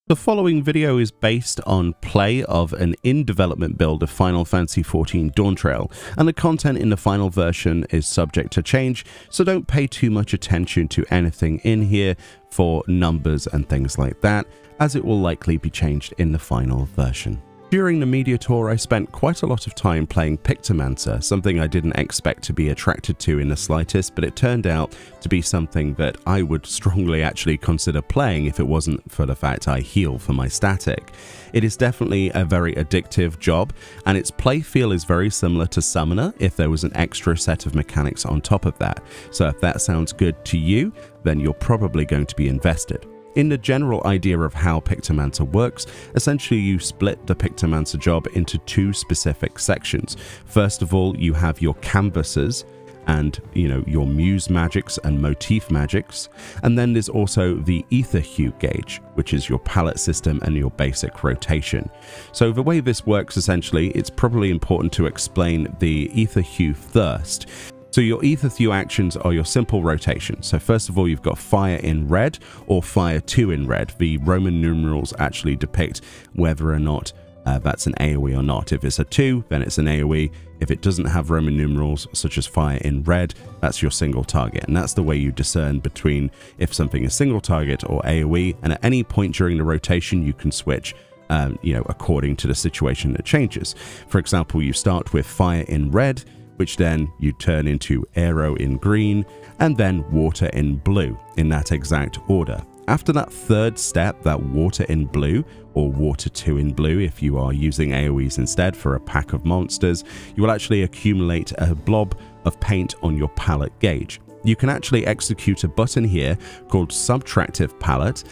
The following video is based on play of an in-development build of Final Fantasy XIV Dawntrail, and the content in the final version is subject to change, so don't pay too much attention to anything in here for numbers and things like that, as it will likely be changed in the final version. During the media tour, I spent quite a lot of time playing Pictomancer, something I didn't expect to be attracted to in the slightest, but it turned out to be something that I would strongly actually consider playing if it wasn't for the fact I heal for my static. It is definitely a very addictive job, and its play feel is very similar to Summoner if there was an extra set of mechanics on top of that. So if that sounds good to you, then you're probably going to be invested. In the general idea of how Pictomancer works, essentially you split the Pictomancer job into two specific sections. First of all, you have your canvases and, your muse magics and motif magics. And then there's also the ether hue gauge, which is your palette system and your basic rotation. So the way this works, essentially, it's probably important to explain the ether hue first. So your ether hue actions are your simple rotation. So first of all, you've got fire in red or fire 2 in red. The Roman numerals actually depict whether or not that's an AoE or not. If it's a 2, then it's an AoE. If it doesn't have Roman numerals, such as fire in red, that's your single target. And that's the way you discern between if something is single target or AoE. And at any point during the rotation, you can switch according to the situation that changes. For example, you start with fire in red, which then you turn into aero in green, and then water in blue, in that exact order. After that third step, that water in blue, or water 2 in blue if you are using AoEs instead for a pack of monsters, you will actually accumulate a blob of paint on your palette gauge. You can actually execute a button here called Subtractive Palette,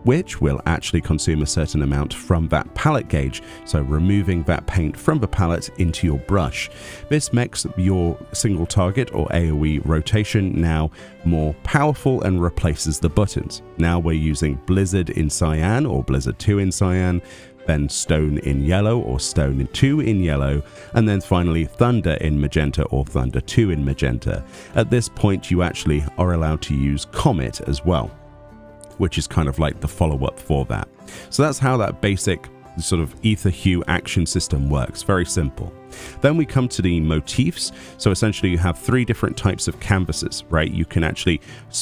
which will actually consume a certain amount from that palette gauge, so removing that paint from the palette into your brush. This makes your single target or AoE rotation now more powerful and replaces the buttons. Now we're using Blizzard in cyan or Blizzard 2 in cyan, then Stone in yellow or Stone 2 in yellow, and then finally Thunder in magenta or Thunder 2 in magenta. At this point, you actually are allowed to use Comet as well, which is kind of like the follow-up for that. So that's how that basic sort of ether hue action system works. Very simple. Then we come to the motifs. So essentially you have 3 different types of canvases, right? You can actually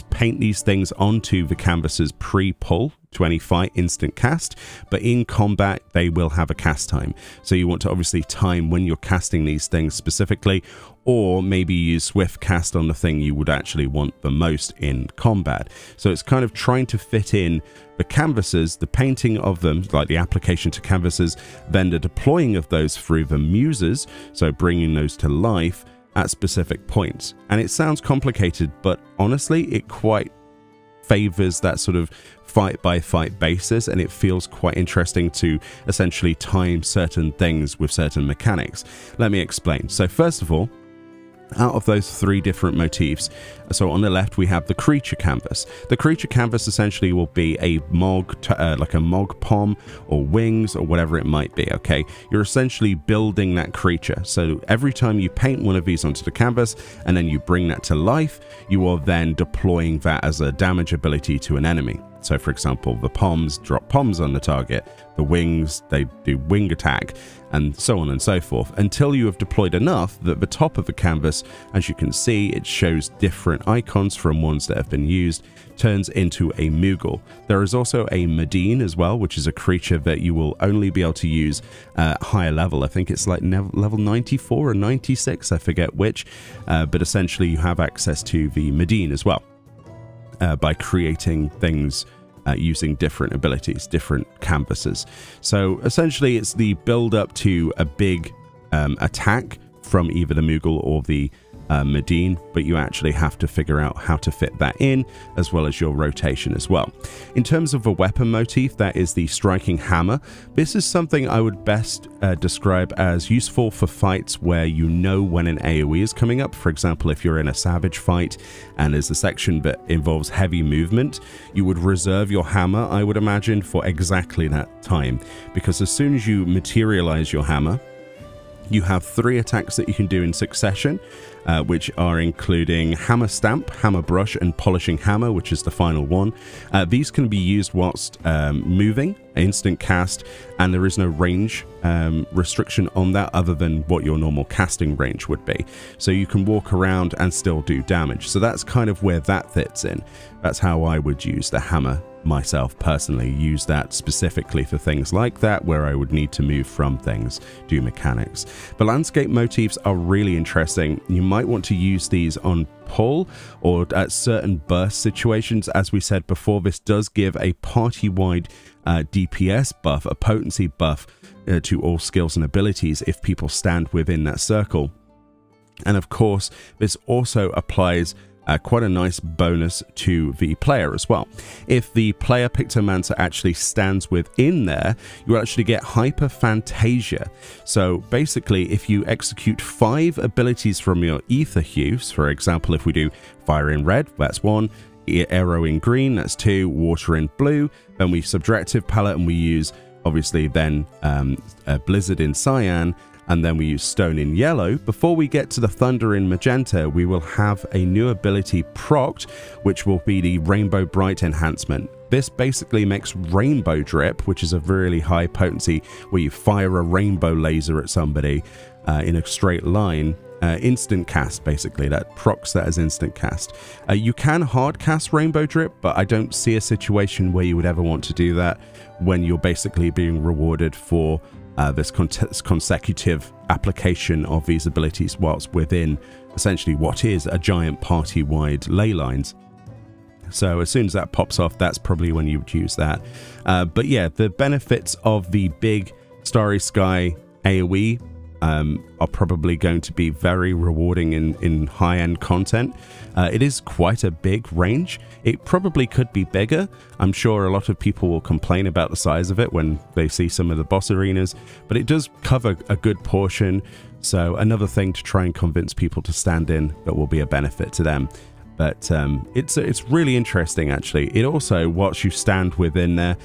paint these things onto the canvases pre-pull to any fight instant cast, but in combat they will have a cast time. So you want to obviously time when you're casting these things specifically, or maybe use swift cast on the thing you would actually want the most in combat. So it's kind of trying to fit in the canvases, the painting of them, like the application to canvases, then the deploying of those through the muses, so bringing those to life at specific points. And it sounds complicated, but honestly, it quite favors that sort of fight by fight basis, and it feels quite interesting to essentially time certain things with certain mechanics. Let me explain. So first of all, out of those 3 different motifs, so on the left we have the creature canvas. The creature canvas essentially will be a mog, like a mog pom or wings or whatever it might be, okay? You're essentially building that creature. So every time you paint one of these onto the canvas and then you bring that to life, you are then deploying that as a damage ability to an enemy. So for example, the poms drop poms on the target, the wings, they do wing attack, and so on and so forth, until you have deployed enough that the top of the canvas, as you can see, it shows different icons from ones that have been used, turns into a Moogle. There is also a Medine as well, which is a creature that you will only be able to use at higher level. I think it's like level 94 or 96, I forget which, but essentially you have access to the Medine as well. By creating things using different abilities, different canvases. So essentially it's the build up to a big attack from either the Moogle or the Medine, but you actually have to figure out how to fit that in, as well as your rotation as well. In terms of a weapon motif, that is the striking hammer. This is something I would best describe as useful for fights where you know when an AoE is coming up. For example, if you're in a savage fight and there's a section that involves heavy movement, you would reserve your hammer, I would imagine, for exactly that time, because as soon as you materialize your hammer, You have 3 attacks that you can do in succession, which are including Hammer Stamp, Hammer Brush, and Polishing Hammer, which is the final one. These can be used whilst moving, instant cast, and there is no range restriction on that other than what your normal casting range would be. So you can walk around and still do damage. So that's kind of where that fits in. That's how I would use the hammer myself personally, use that specifically for things like that where I would need to move from things, do mechanics. But landscape motifs are really interesting. You might want to use these on pull or at certain burst situations. As we said before, this does give a party-wide DPS buff, a potency buff to all skills and abilities if people stand within that circle. And of course, this also applies quite a nice bonus to the player as well. If the player Pictomancer actually stands within there, you actually get Hyper Fantasia. So basically, if you execute 5 abilities from your ether hues, for example, if we do Fire in red, that's 1, Arrow in green, that's 2, Water in blue, then we Subtractive Palette and we use obviously then Blizzard in cyan, and then we use Stone in yellow. Before we get to the Thunder in magenta, we will have a new ability procced, which will be the Rainbow Bright enhancement. This basically makes Rainbow Drip, which is a really high potency where you fire a rainbow laser at somebody in a straight line, instant cast. Basically that procs that as instant cast. You can hard cast Rainbow Drip, but I don't see a situation where you would ever want to do that when you're basically being rewarded for this consecutive application of these abilities whilst within essentially what is a giant party-wide ley lines. So as soon as that pops off, that's probably when you would use that. But yeah, the benefits of the big Starry Sky AoE are probably going to be very rewarding in high-end content. It is quite a big range. It probably could be bigger. I'm sure a lot of people will complain about the size of it when they see some of the boss arenas, but it does cover a good portion. So another thing to try and convince people to stand in that will be a benefit to them. But it's really interesting, actually. It also, whilst you stand within there,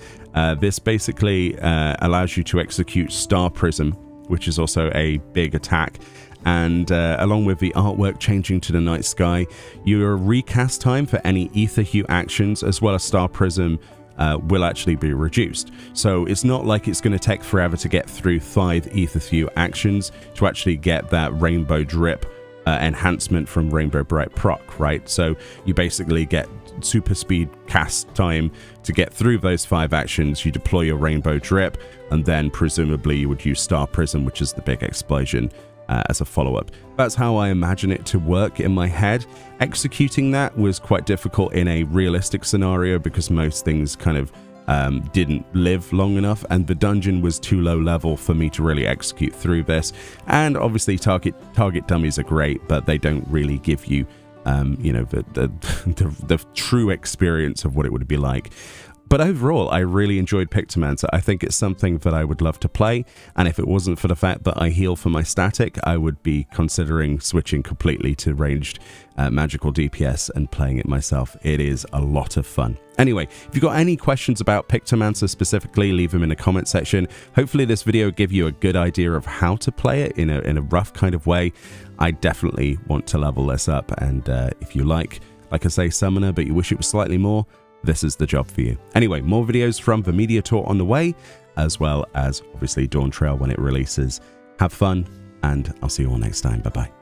this basically allows you to execute Star Prism, which is also a big attack. And along with the artwork changing to the night sky, your recast time for any ether hue actions as well as Star Prism will actually be reduced. So it's not like it's going to take forever to get through 5 ether hue actions to actually get that Rainbow Drip enhancement from Rainbow Bright proc, right? So you basically get super speed cast time to get through those 5 actions. You deploy your Rainbow Drip, and then presumably you would use Star Prism, which is the big explosion, as a follow-up. That's how I imagine it to work in my head. Executing that was quite difficult in a realistic scenario because most things kind of didn't live long enough, and the dungeon was too low level for me to really execute through this. And obviously target dummies are great, but they don't really give you you know, the true experience of what it would be like. But overall, I really enjoyed Pictomancer. I think it's something that I would love to play, and if it wasn't for the fact that I heal for my static, I would be considering switching completely to ranged magical DPS and playing it myself. It is a lot of fun. Anyway, if you've got any questions about Pictomancer specifically, leave them in the comment section. Hopefully this video gave you a good idea of how to play it in a rough kind of way. I definitely want to level this up, and if you like I say, Summoner, but you wish it was slightly more, this is the job for you. Anyway, more videos from the Media Tour on the way, as well as obviously Dawntrail when it releases. Have fun, and I'll see you all next time. Bye-bye.